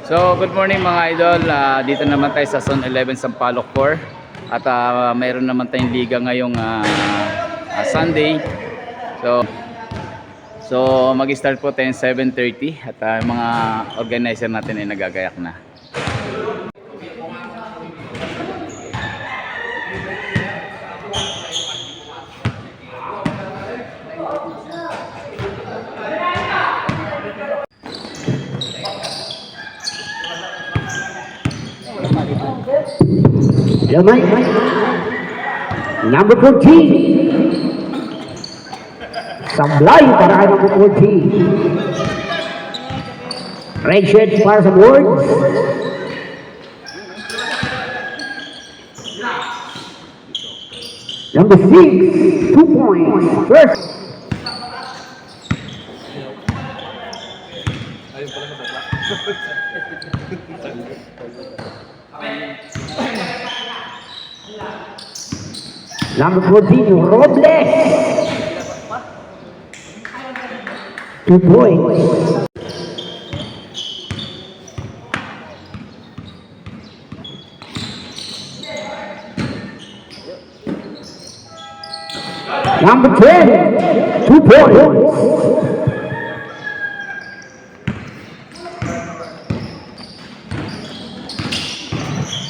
So, good morning mga idol. Dito naman tayo sa Zone 11 Sampaloc 4. At mayroon naman tayong liga ngayong Sunday. So mag-start po tayo 7:30 at mga organizer natin ay nagagayak na. Lamay, number 14. Sablay para kay number 14. Red shirt para sa boards. Number 6, 2 points. First. Number 14, Robles. 2 points. Number 10, 2 points.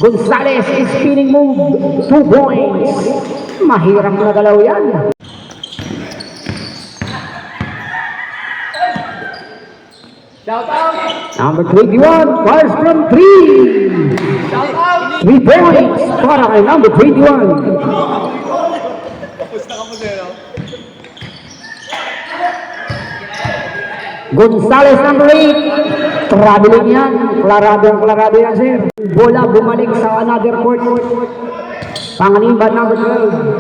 Gonzalez is spinning move, 2 points. Mahirap na galaw yan. Shout out! Number 21, fires from 3. Shout out! 3 points para kay number 21. Gonzalez number 8. Traveling yan. Klarado yan, sir. Bola bumalik sa another court. Panganiban number 12.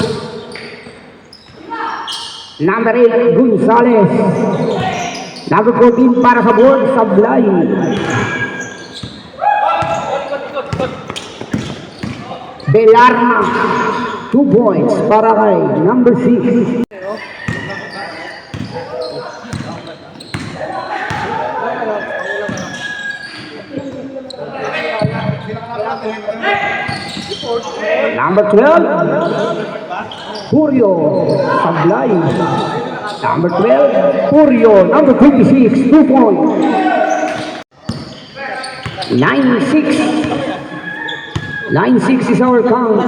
Number 8, Gonzalez. Number 14 para sa board, Sablay. Belarma, 2 points para kay number 6. Number 12, Purio, Sablay. Number 12, Purio. Number 26, 2 points. 9-6. 9-6 is our count.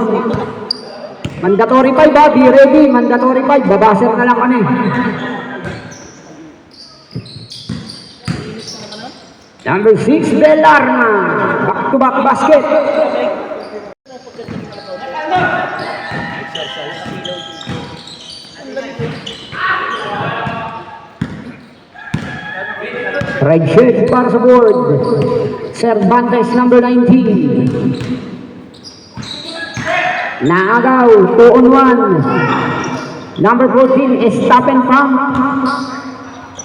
Mandatory 5 ba? Be ready. Mandatory 5. Babaser na lang kami. Number 6, Belarma. Back-to-back basket. Red shirt para sa board. Cervantes number 19. Naagaw, 2 on 1. Number 14, Estapen Pump.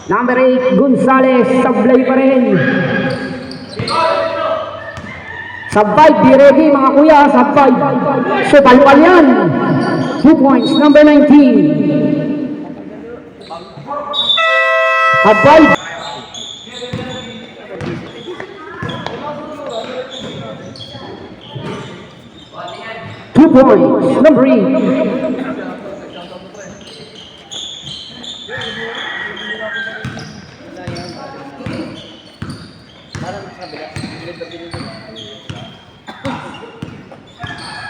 Number 8, Gonzalez, Sablay pa rin. Sub 5, be ready mga kuya, sub 5. So, palpal yan. 2 points, number 19. Sub 5. Points, number 8.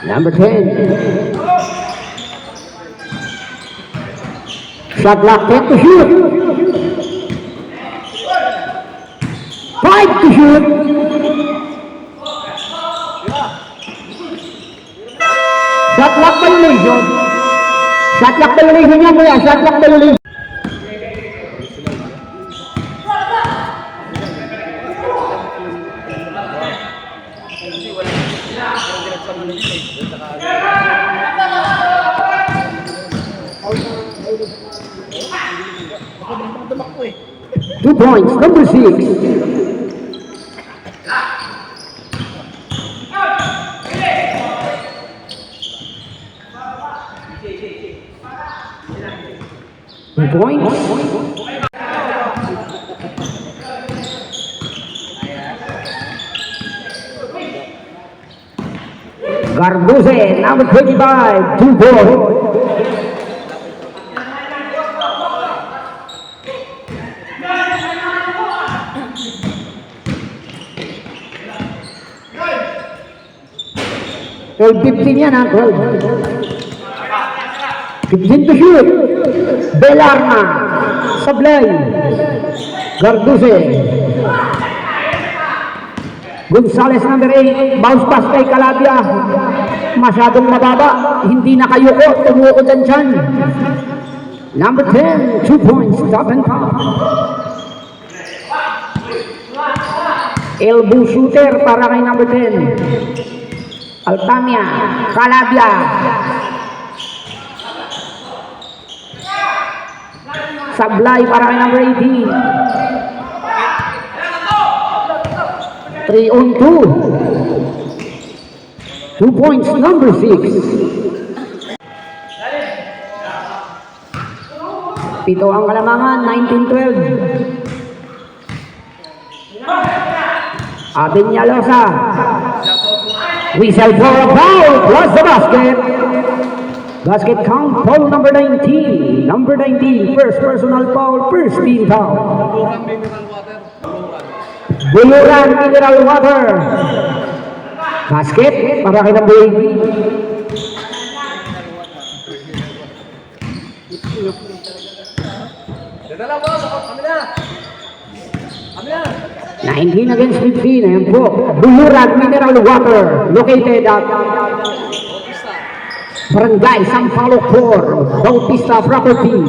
Number 10. Shot block, 10 to shoot. 5 to shoot. Shot lock violation. Shot lock violation yan kuya. Shot lock violation. Two points, number 6. Points. Garduse, number 25, 2 points. Well, 15 yan ha, 12. 15 to shoot. Belarma. Sablay. Garduse. Gonzales number 8. Bounce pass kay Calabia. Masyadong mababa. Hindi na kayuko. Tumuko dyan. Number 10. 2 points. Stop and pop. Elbow shooter para kay number 10. Altamia, Calabia. Sablay para kay number 18. 3 on 2. 2 points, number 6. Pito ang kalamangan, 19-12. Abinyalosa. Whistle for a foul, plus the basket. Basket count, foul number 19. Number 19, first personal foul, first team foul. Buluran Mineral Water. Basket, para kay number 19 against 15, ayan po. Buluran Mineral Water, located at Barangay Sampaloc 4, Bautista Property.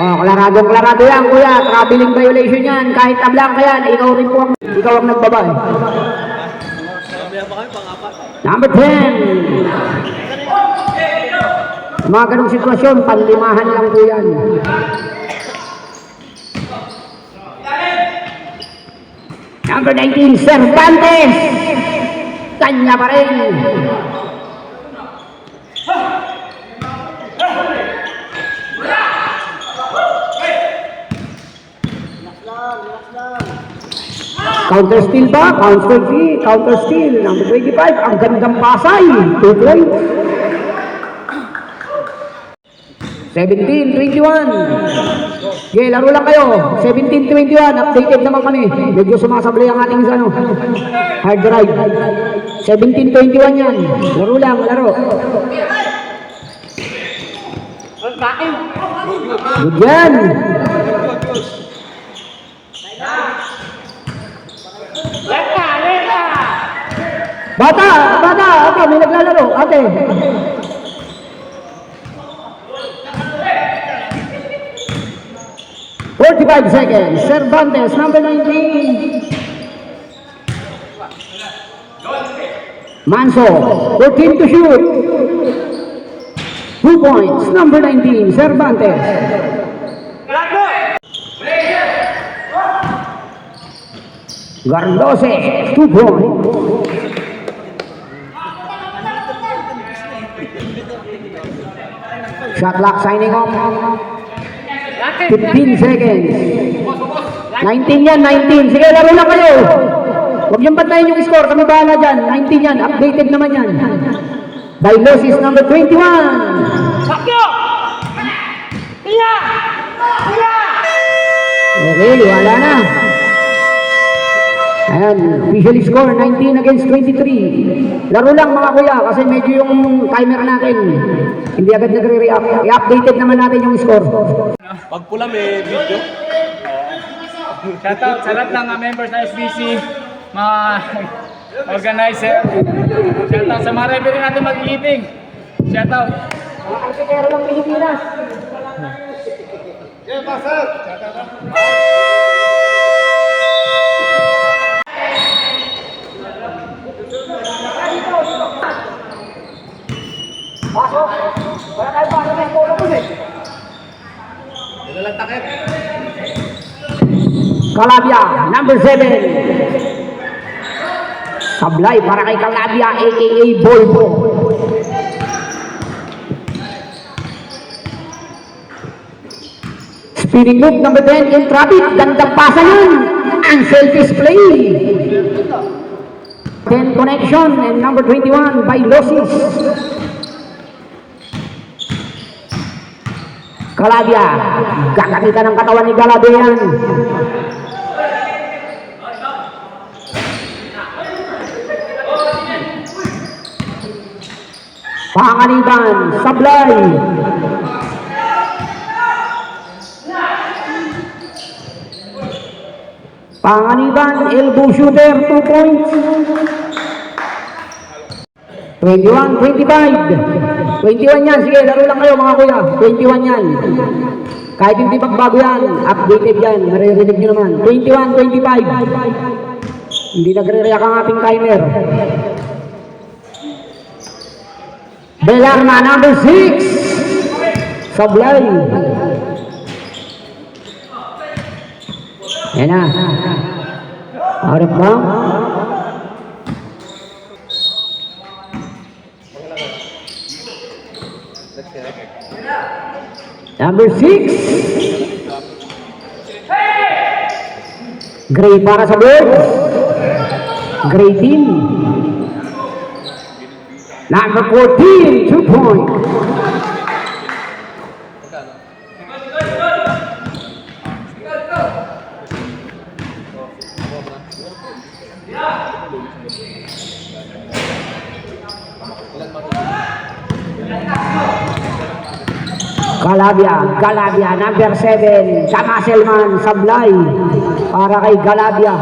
Oh, klarado yan, kuya. Traveling violation yan. Kahit tablang ka yan, ikaw rin po ang nagbabay. Number 10. Mga ganong sitwasyon, panlimahan lang po yan. Number 19, Cervantes. Kanya pa rin. Counter steal ba? Counter steal. Number 25, ang gandang pasay. 2 points. 17-21. Okay, laro lang kayo. 17-21. Updated naman kami. Medyo sumasablay ang ating hard drive. 17-21 yan. Laro lang, laro. Good yan. Bata, ate, may naglalaro, ate. "45 seconds, Cervantes, number 19. Manso, 14 to shoot. 2 points, number 19, Cervantes. Gardose, 2 points. Shot clock signing off. 15 seconds. 19 yan, 19. Sige, laro na kayo. Huwag niyong bantayin yung score. Kami bahala dyan. 19 yan. Updated naman yan. Bailosis number 21. Sakyo! Iya! Iya! Okay, wala na. Ayan, official score 19 against 23. Laro lang mga kuya kasi medyo yung timer natin hindi agad nagre-react. I-updated naman natin yung score. Pag pula may video. Shoutout sa lahat ng members ng SBC, mga organizer. Shoutout sa mga referee natin mag-eating. Shoutout. Mga kalpitero ng Pilipinas. Pasok! Wala tayo pasok na yung polo ko eh. Calabia, number 7. Sablay para kay Calabia, aka Bolbo. Spinning loop, number 10, in traffic. Gandang pasa yan. Unselfish play. 10 connection and number 21 by Losis. Calabia, gagamitan ng katawan ni Calabia yan. Panganiban, Sablay. Panganiban, elbow shooter, 2 points. 21-25. 21 yan. Sige, laro lang kayo mga kuya. 21 yan. Kahit hindi magbago yan, updated yan. Maririnig nyo naman. 21-25. Hindi nagre-react ang ating timer. Belarna, number 6. Sablay. Yan na. Out of bounds. Number 6. Gray para sa Birds. Gray team. Number 14, 2 points. Calabia, number 7, Kamaselman, Sablay, para kay Calabia.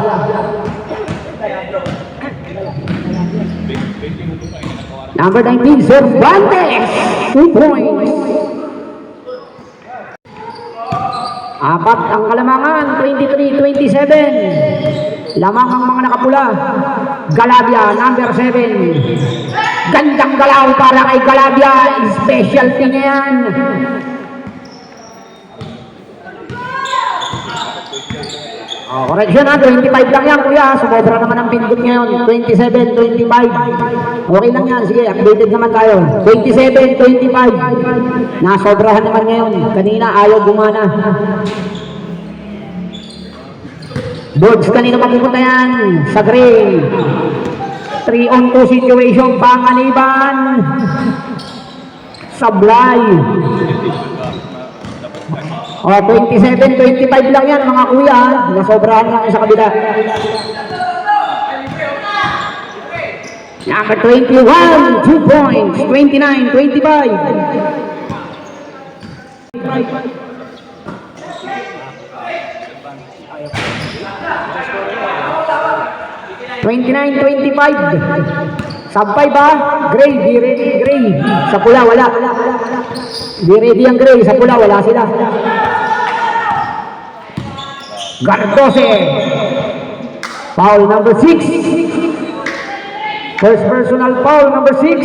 Number 19, Cervantes, 2 points. Apat ang kalamangan, 23-27. Lamang ang mga nakapula. Calabia, number 7. Gandang galaw para kay Calabia. Specialty niya yan. Correction na, 25 lang yan kuya. Sumobra naman ang pindot ngayon. 27-25. Okay lang yan. Sige, updated naman tayo. 27-25. Nasobrahan naman ngayon. Kanina ayaw gumana. Birds, kanina mapupunta yan. Sa gray. 3-on-2 situation. Panganiban. Sablay. 27-25 lang yan mga kuya. Nasobrahan lang sa kabila. Number 21, 2 points. 29-25. 29-25. Sampay ba? Gray, di ready, gray. Sa pula, wala. Di ready ang gray, sa pula, wala sila. Gardose. Foul number 6. First personal foul number 6.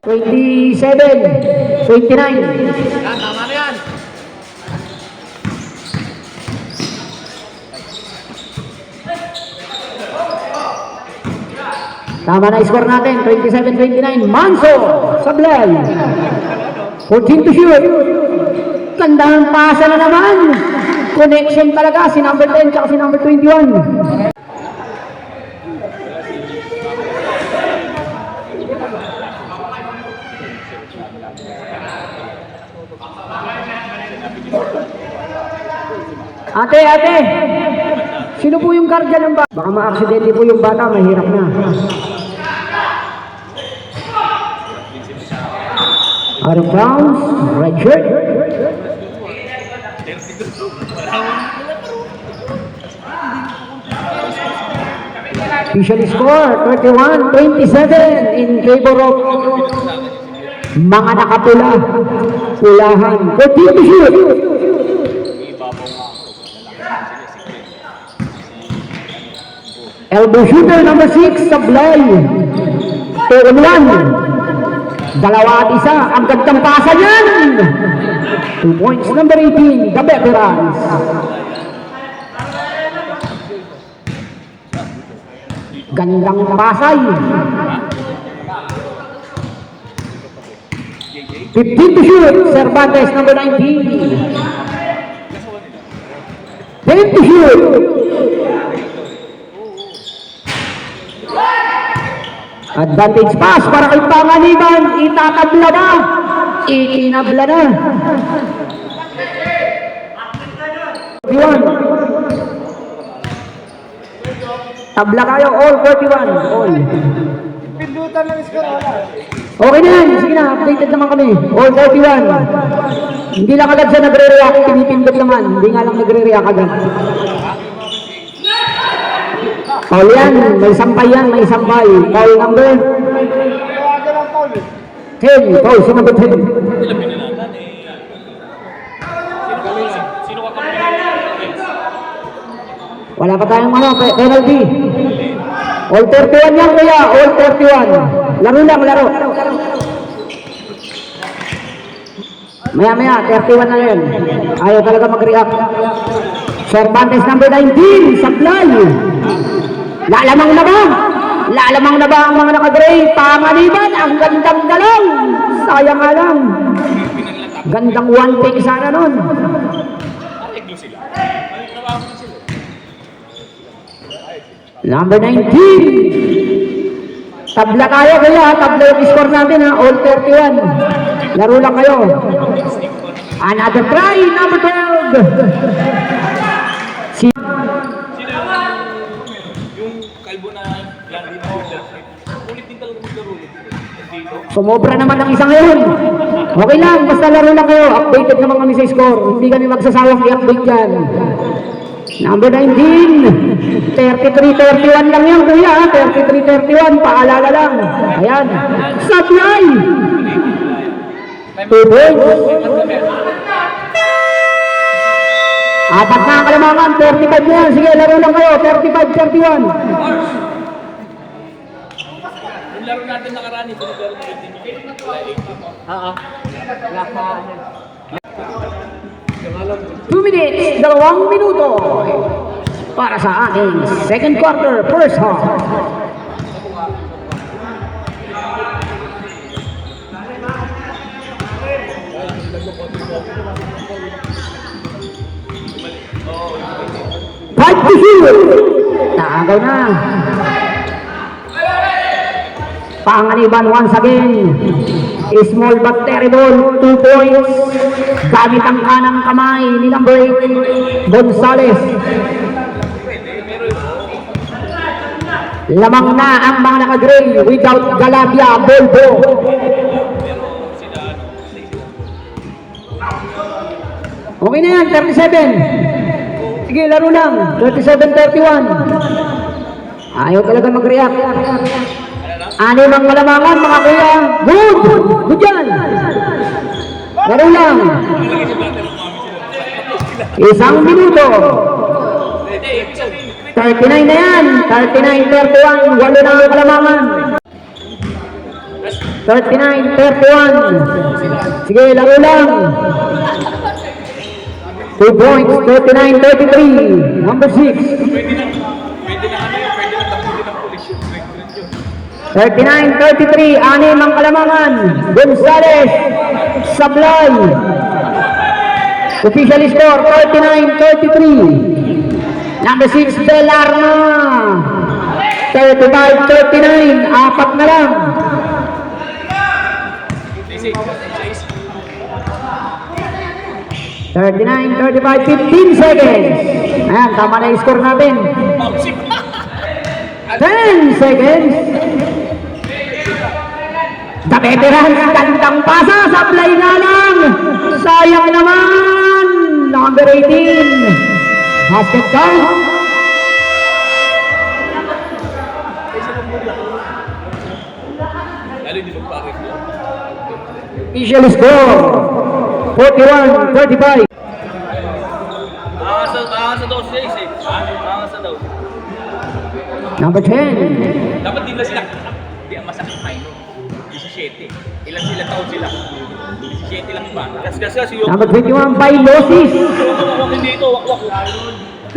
27, 29. Tama na yan. Tama na score natin, 27-29. Manso, Sablay. 14 to shoot. Tandang pasa na naman. Connection talaga, si number 10 at si number 21. Ate, sino po yung guardian ng bata? Baka ma-aksidente po yung bata, mahirap na. Out of bounds, right shirt. Official score, 31-27 in favor of mga nakapula. Pulahan. 14 to shoot. Elbow shooter number 6, Sablay. 2-on-1. Dalawa at isa. Ang gandang pasa yan. 2 points. Number 18, the veterans. Gandang pasay. 15 to shoot. Cervantes number 19. 10 to shoot. Advantage pass para kay Panganiban. Itatabla na. Itinabla na. 41. Tabla kayo, all 41. All. Pindutan ng score, wala. Okay na yan. Sige na, updated naman kami. All 41. Hindi lang agad siya nagre-react. Pinipindot naman. Hindi nga lang nagre-react agad. Paul yan. May sampay yan. May sampay. Paul number 10. Paul, sino ba 10? Wala pa tayong penalty. All 31 yan kuya. All 31. Laro lang, laro. Maya, 31 na yan. Ayaw talaga mag-react. Cervantes number 19. Sablay. Lalamang na ba? Lalamang na ba ang mga naka-gray? Panganiban. Ang gandang dalaw. Sayang nga lang. Gandang one take sana nun. Number 19. Tabla tayo kaya. Tabla yung score natin ha. All 31. Laro lang kayo. Another try. Number 12. Yung kalbo na yan dito. Ulit din talaga maglaro. Sumobra naman ang isang ngayon. Okay lang. Basta laro lang kayo. Updated naman kami sa score. Hindi kami magsasawang i-update dyan. Number 19. 33-31 lang yan kuya. 33-31. Paalala lang. Ayan. Sablay. 2 points. Apat na ang kalamangan. 35 na yan. Sige, laro lang kayo. 35-31. Yung laro natin nakarani, pinagaro na 2 minutes, 2 minuto para sa ating second quarter, first half. Five to shoot. Tagaw na. Panganiban once again. Small but terrible. 2 points. Gamit ang kanang kamay ni number 8, Gonzales. Lamang na ang mga naka-gray without Galabia, Bolbo. Okay na yan, 37. Sige, laro lang. 37-31. Ayaw talaga mag-react. Anim ang malamangan, mga kuya. Good! Good yan! Laro lang. 1 minuto. 39 na yan. 39-31. 8 na ang kalamangan. 39-31. Sige, laro lang. 2 points. 39-33. Number 6. 39-33, anim ang kalamangan. Gonzales, Sablay. Official score, 39-33. Number 6, Belarma. 35-39, apat na lang. 39-35, 15 seconds. Ayan, tama na yung score natin. 10 seconds. The veterans, gandang pasa, Sablay na lang. Sayang naman. Number 18. Basket count. Official score. 41-35. Nakakasa daw siya eh. Nakakasa daw. Number 10. Dapat di na sila. Di ang masakit tayo. 17. Ilan sila taon sila? 17 lang ba? Kasi yung... Number 21, Bailosis. Wakwak dito, wakwak.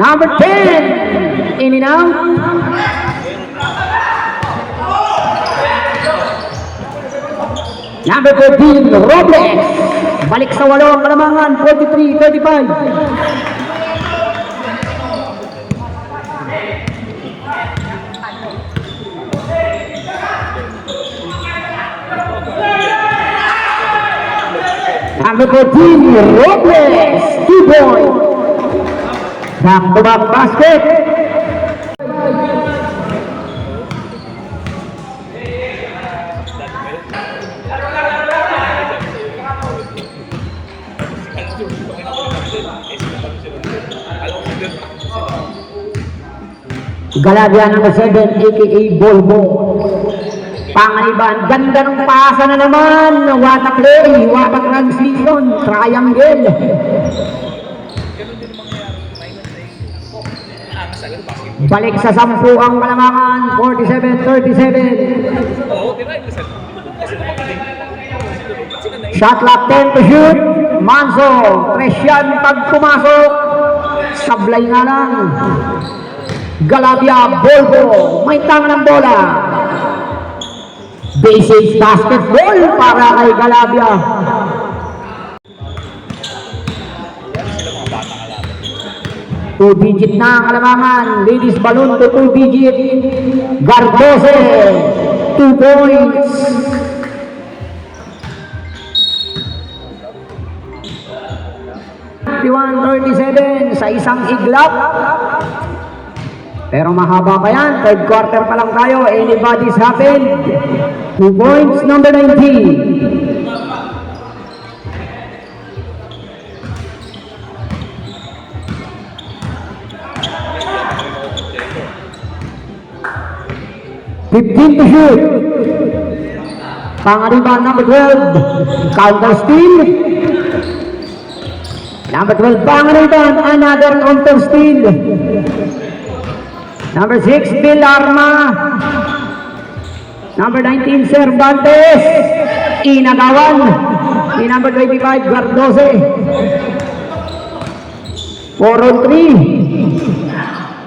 Number 10. In and out. Number 14, Robles. Balik sa 8 ang kalamangan, 43-35. Number 14, Robles, 2 points. Back-to-back basket. Galavia number 7, aka Bolbo. Pangaliban, ganda ng pasa na naman. Watak play, watak transition, triangle. Ganun din ang mangyayari ng minus 8. Aangas agad basketball. Balik sa 10 ang Kalamangan, 47-37. Oo, tira yung reset. Kasi napagaling. Shot clock 10 to shoot. Manso, Tresyan pag pumasok. Sablay nga lang. Galavia, Bolbo, may tama ng bola. Basic basketball para kay Galavia. Two-digit na ang Kalamangan. Ladies balloon to two-digit. Garbose, 2 points. sa isang iglap. Pero mahaba pa yan. Third quarter pa lang tayo. Anybody's happen. 2 points, number 19. Fifteen to shoot. Pangariban, number 12. Counter steal. Number 12, Pangariban. Another counter steal. Number 6, Bill Arma. Number 19, Cervantes. Inagawan. Ni number 25, Gardose. 4 on 3.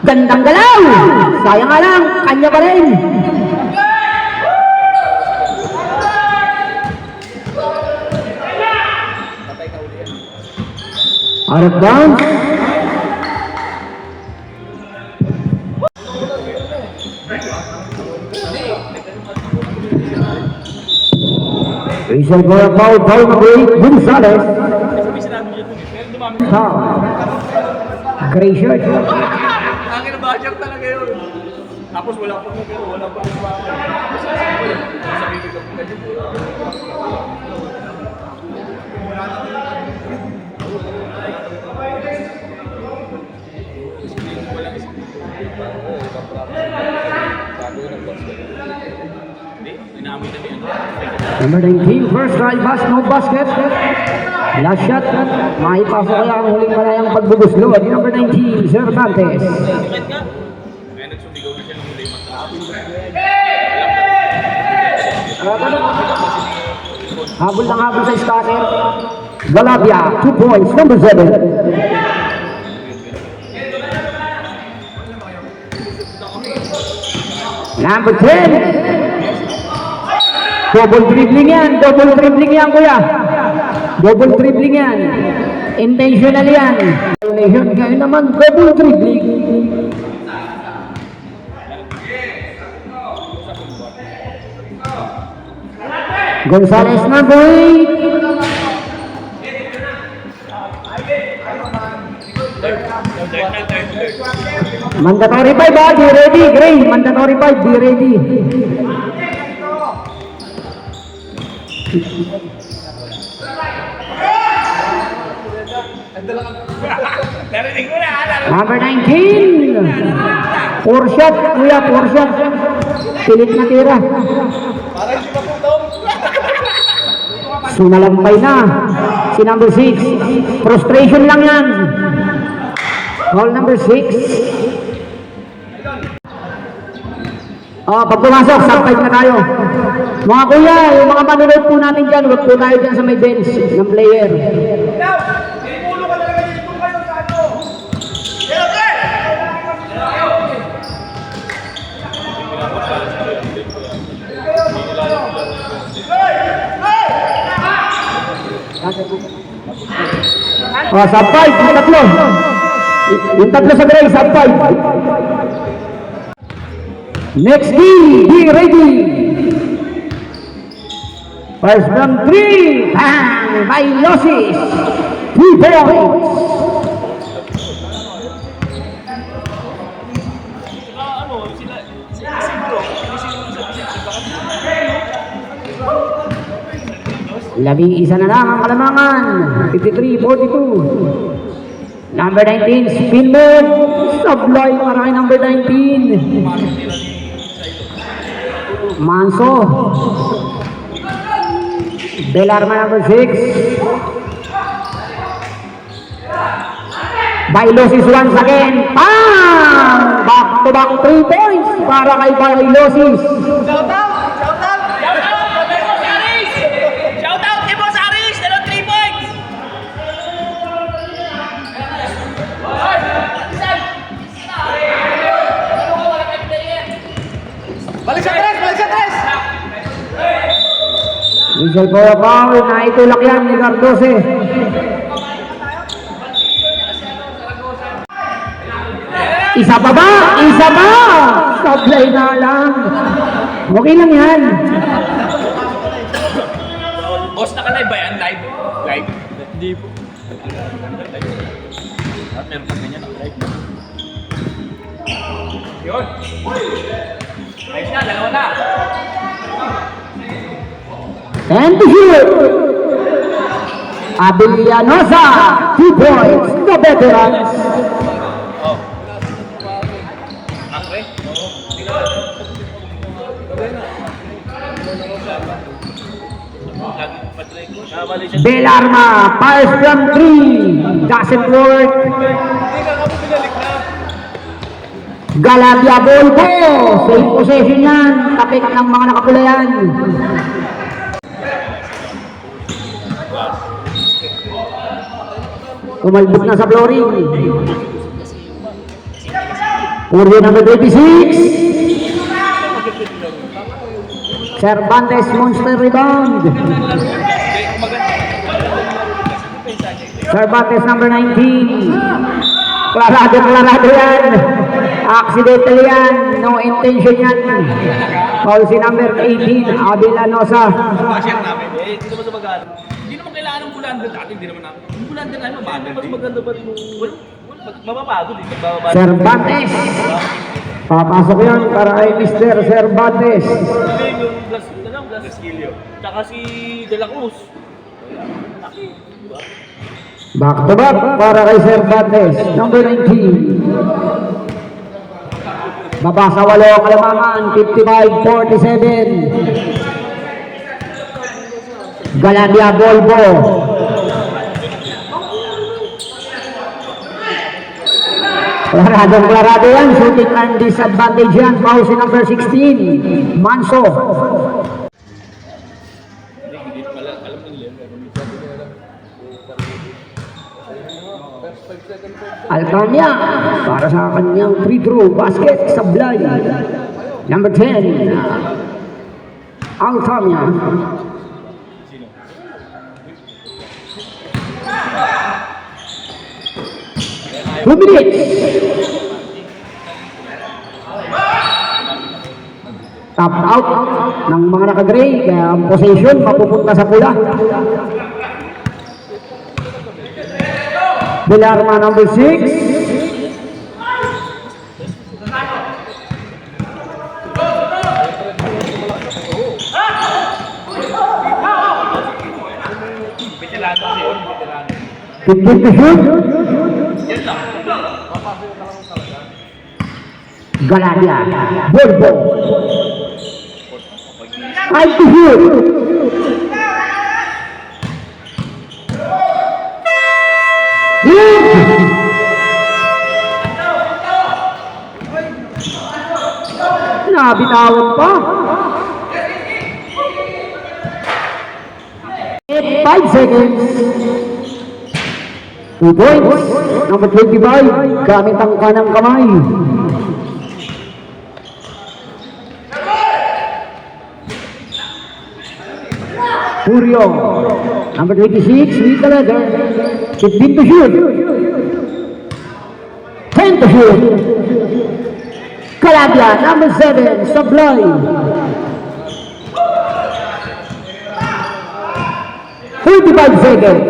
Gandang galaw. Sayang nga lang, kanya pa rin. Out of bounds. Whistle for a foul, foul number 8, Gonzales. Gray shirt. Ang kinabadyak talaga yun. Tapos wala pa pero wala pa rin sa bibig ko. Number 19, first try pass, no basket. Last shot, maipasok kaya ang huling malayang pagbubuslo. Di number 19, Cervantes. Kaya nagsumigaw na siya ng huli. Habol ng habol sa starter. Galavia, 2 points, number 7. Number 10. Double dribbling yan, kuya. Double dribbling yan. Intentional yan. Violation, ngayon naman, double dribbling. Gonzales number 8. Mandatory 5, be ready, Gray. Mandatory 5, be ready. Number 19. 4 shot, kuya, 4 shot. Pilit na tira. Sunalampay na. Si number 6. Frustration lang yan. Call number 6. Pag pumasok, sampay na tayo. Mga kuya, yung mga manonood po natin dyan, huwag po tayo dyan sa may bench ng player. Sampay, yung tatlo. Yung tatlo sa gray, sampay. Next team, be ready. First from 3. Bang! By Losis. 3 points. Labing isa na lang ang kalamangan. 53-42. Number 19, Spielberg. Sablay para kay number 19. Manso. Belarma number 6. Bailosis once again. Bang! Back to back 3 points para kay Bailosis. Shout out kay Boss Aris! Dalawang 3 points! Balik sa tres! Rizal Coracao, na itulak yan ni Cardose. Isa pa ba? Sablay na lang. Okay lang yan. Boss, naka-live ba yan? Live? Hindi po. Meron pa ganyan naka-live. Yun. Ayos na, dalawa na. And to shoot. Abilianosa, 2 points, the veterans. Akre? Belarma, fires from 3. Doesn't work. Galatia Volvo, same possession yan. Tapik ng mga nakapulayan. Kumalbot na sa flooring. Puryo number 26. Cervantes monster rebound. Cervantes number 19. Klarado yan. Accidental yan. No intention yan. Foul si number 18. Abilanosa. Share namin. Hindi naman sa mag-ano. Hindi naman kailangan ng bulander dati. Hindi naman namin. Yung bulander namin, mabagal. Mas maganda pa rin yung... Mababagod eh. Cervantes. Papasok yan para kay Mr. Cervantes. Hindi yung Blas Gilio. Tsaka si De La Cruz. Back to back para kay Cervantes. Number 19. Babasa 8 ang kalamangan. 55-47. Galatia Volvo. Klarado yan. Shooting and disadvantage yan. Foul si number 16. Manso. Alcania para sa kanyang free throw basket sablay. Number 10. Alcania. Two minutes. Top out ng mga naka-gray kaya ang possession mapupunta sa pula. Belarma number 6. Pinggit to shoot. Galatia Volvo. Five to shoot. Nabitawan pa. 5 seconds. 2 points. Number 25. Gamit ang kanang kamay. Puryo. Number 26. Lead the ladder. 15 to shoot. 10 to shoot. Calabria, number 7, Sablay. 35 seconds.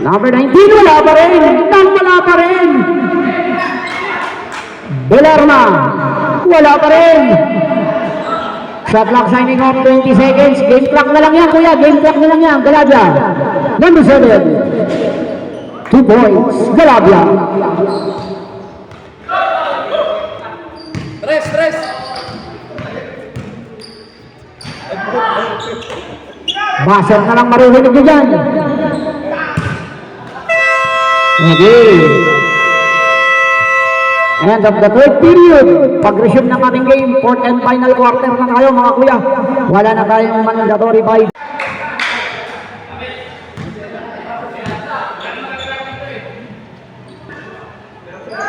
Number 19, wala pa rin. Wala pa rin. Belarma, wala pa rin. Shot clock signing off 20 seconds. Game clock na lang yan, kuya. Game clock na lang yan. Galabia. Number 7. 2 points. Galabia. Tres. Buzzer na lang maririnig nyo dyan. Okay. End of the third period. Pag-resume ng ating game, fourth and final quarter na tayo mga kuya. Wala na tayong mandatory fight.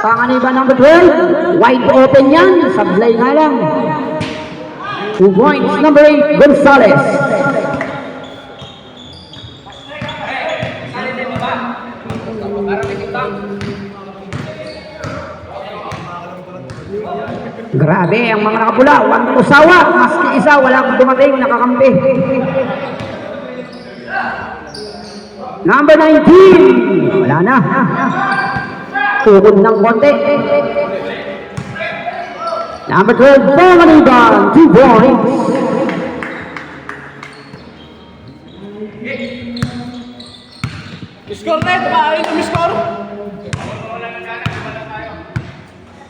Panganiban number 12. Wide open yan. Sablay nga lang. 2 points. Number 8, Gonzales. Grabe ang mga nakapula. One to sawa. Maski isa, walang dumating, nakakampi. Number 19. Wala na. Tukod ng konti. Number 12, Panganiban. 2 points. Score na ito, maaari kami score.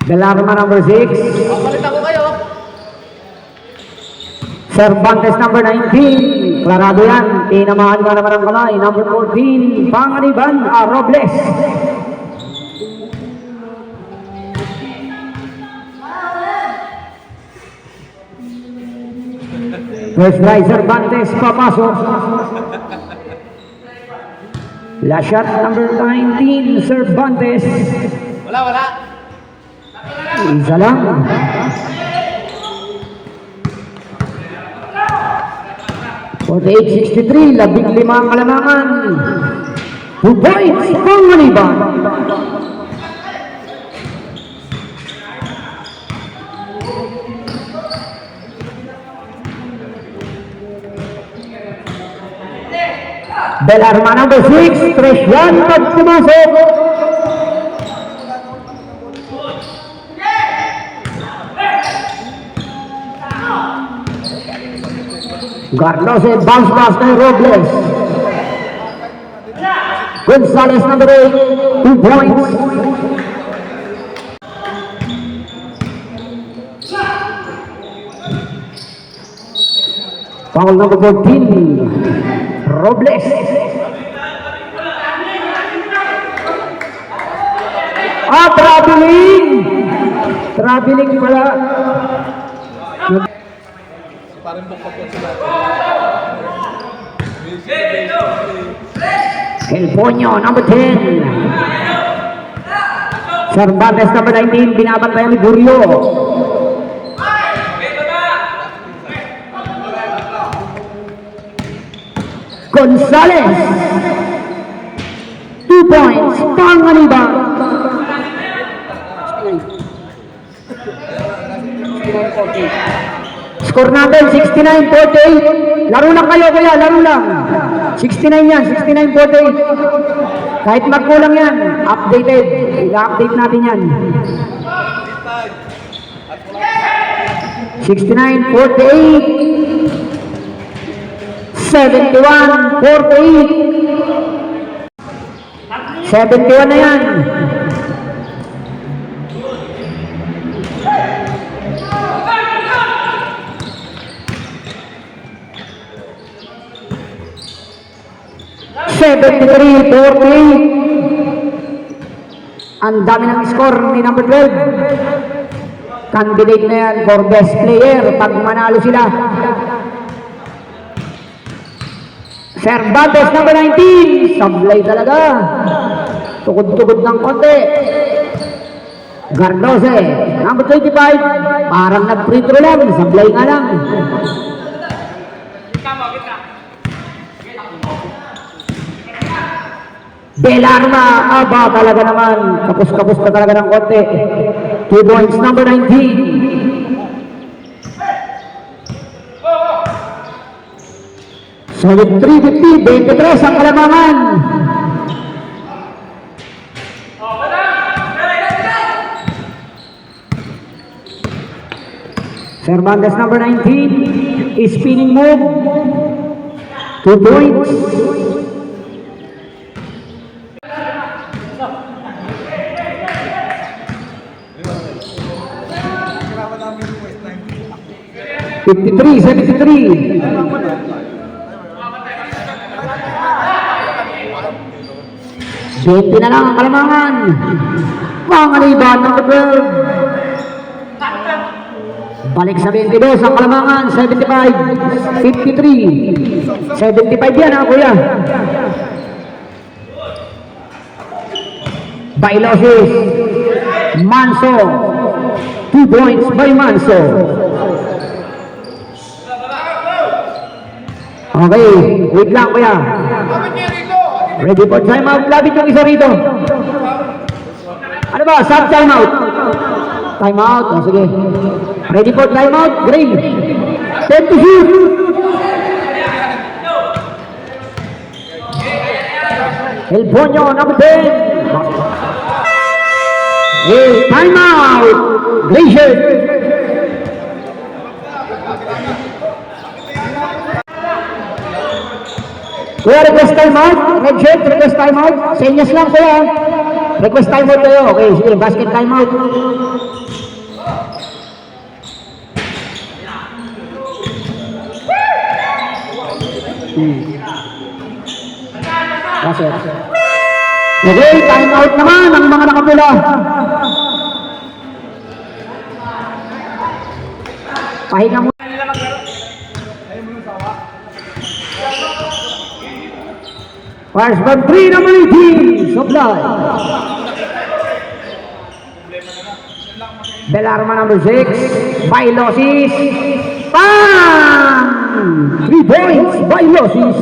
Belarma number 6. Papalit ako kayo. Cervantes number 19. Klarado yan. Tinamahan ka naman ang kamay. Number 14. Panganiban Robles. First try Cervantes. Papasok. Last shot number 19. Cervantes. Wala. Isa lang. .48-63, 15 ang kalamangan. 2 points, Panganiban. Belarma number 6, Tresyan pag pumasok. Carlos bounce pass kay Robles. Gonzales number 8, 2 points. Foul number 14, Robles. Traveling pala. Parang bukod sila. El Poño, number 10. Cervantes, number 19, binabantayan ni Burio. Gonzales. 2 points, Panganiban. Score natin, 69-48. Laro lang kayo, kuya, laro lang. 69 yan, 69-48. Kahit magkulang yan, updated. I-update natin yan. 69-48. 71-48. 71 na yan. Ang dami ng score ni number 12. Candidate na yan for best player pag manalo sila. Cervantes number 19. Sablay talaga. Tukod-tukod ng konti. Gardose number 25. Parang nag-free throw lang. Sablay nga lang. Belarma, aba talaga naman. Kapus-kapus ka talaga ng konti. 2 points, number 19. 73-50, 23 ang Kalamangan. Cervantes number 19, is spinning move, 2 points. Fifty-three, 73. Dito na lang ang Kalamangan. Pangaliban ng 12. Balik sa 22 ang Kalamangan, 75, 53. 75 yan ha, kuya. Bailosis, Manso, 2 points by Manso. Okay, wait lang kuya. Ready for timeout, labit yung isa rito. Ano ba, sub timeout? Timeout, oh, sige. Ready for timeout, Gray. 10 to shoot. El Ponyo, number 10. Hey, timeout, Glacier. Kuya, request timeout. Red shirt, request timeout. Senyas lang kuya. Request timeout kayo. Okay, sige, basket timeout. Basket. Okay, timeout naman ang mga nakapula. Pahinga mo. First from 3, number 18, Supply. Belarma number 6, Bailosis. Bang! 3 points, Bailosis.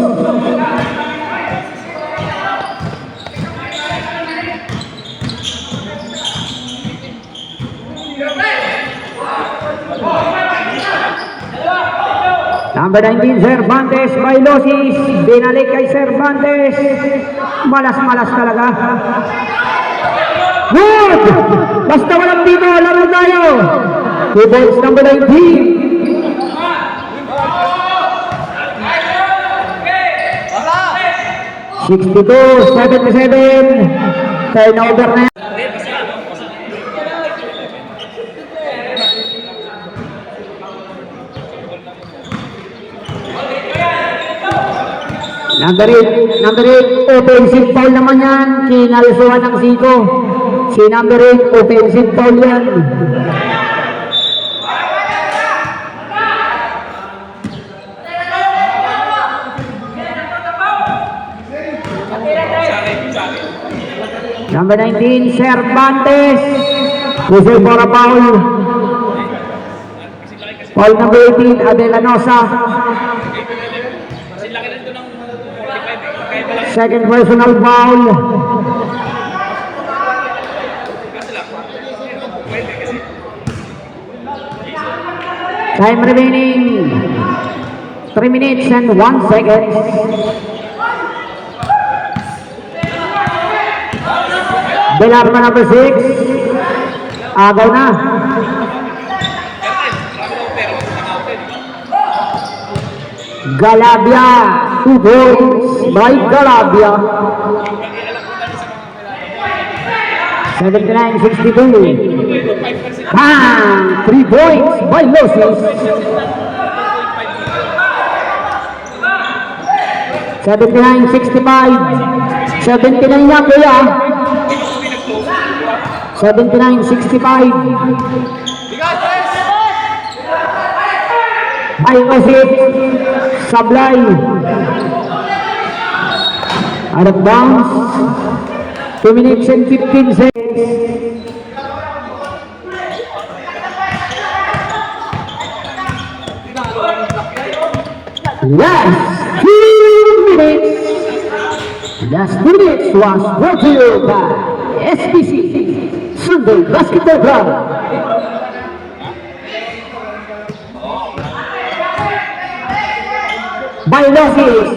Number 19, Cervantes, Bailosis. Binalik kay Cervantes. Malas-malas talaga. Good! Basta walang dito, laro tayo. 2 points, number 19. $62-77. Turnover na yan. Number 8, offensive foul naman yan. Kinalsuhan ng Siko. Si number 8, offensive foul yan. Number 19, Cervantes. Whistle for a foul. Foul number 18, Adelanosa. Second personal foul. Time remaining 3 minutes and 1 second. Belarma number 6. Agaw na. Galabia, 2 points by Galabia. 79-62. Bang! 3 points by Losis. 79-65. 79 na kuya. 79-65. By Losis. Sablay. Out of bounds. 2 minutes and 15 seconds. Last 2 minutes. Last 2 minutes was brought to you by SBC Sunday Basketball Club. by losses.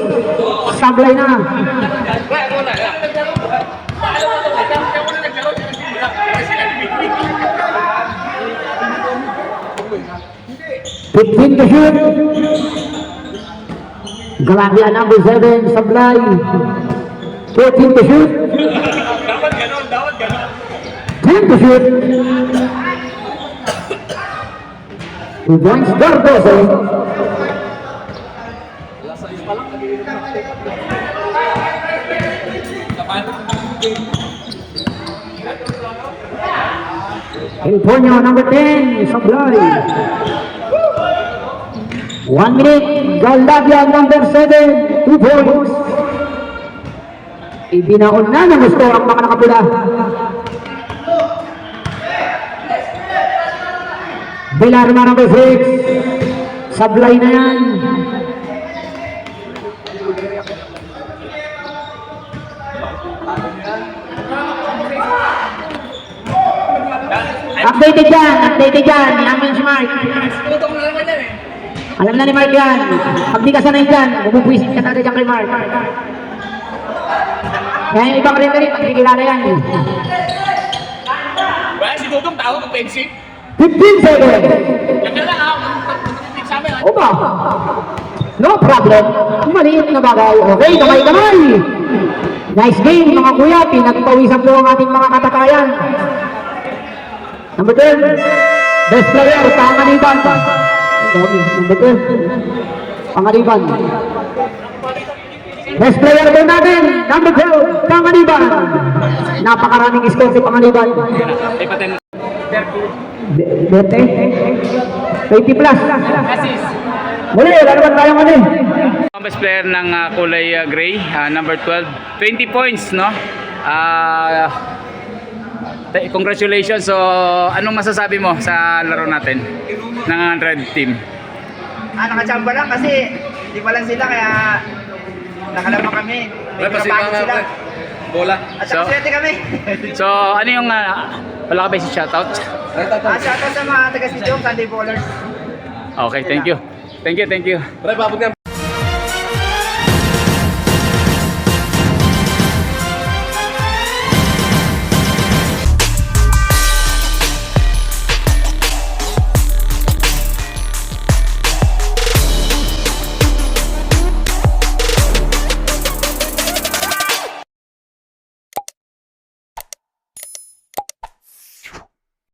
Sablay na. Kaya ako na. Alam mo, kaya ako na naglaro. Kasi nalibig. 15 to shoot. Galagya number 7, Sablay. 14 to shoot. Dapat ganon, dapat ganon. 10 to shoot. 2 points, Gardoso. California number 10, Sablay. 1 minute, Galagya number 7, 2 points. Ibinaon na ng gusto ang mga nakapula. Belarma number 6, Sablay na yan. Updated yan, ni Amin si Mark. Tutong na naman yan eh. Alam na ni Mark yan. Pag di ka sanay dyan, bumubwisit ka talaga dyan kay Mark. Kaya yung ibang referee, pagkikilala yan. Kaya si Tutong tao ng pensi. 15 seconds. Yan na lang ako. Pag sa amin. Opa. No problem. Maliit na bagay. Okay, kamay-kamay. Nice game mga kuya. Pinagpawisan po ang ating mga katakayan. Number 10. Best player, Pangaliban. Number 10. Pangaliban. Best player po natin. Number 12. Pangaliban. Napakaraming score si Pangaliban. Ipatin. 20 plus. Muli, wala naman tayong ano eh. Ang best player ng kulay gray, number 12, 20 points, no? Congratulations. So, anong masasabi mo sa laro natin ng red team? Nakachamba lang kasi di pa lang sila kaya nakalaman kami. Medyo napagod sila. Bola. At saka So- swerte kami. So, ano yung wala ka ba si shoutout? Shoutout sa mga taga Sidyong, Sunday Ballers. Okay, thank you. Thank you. Pre, babog na.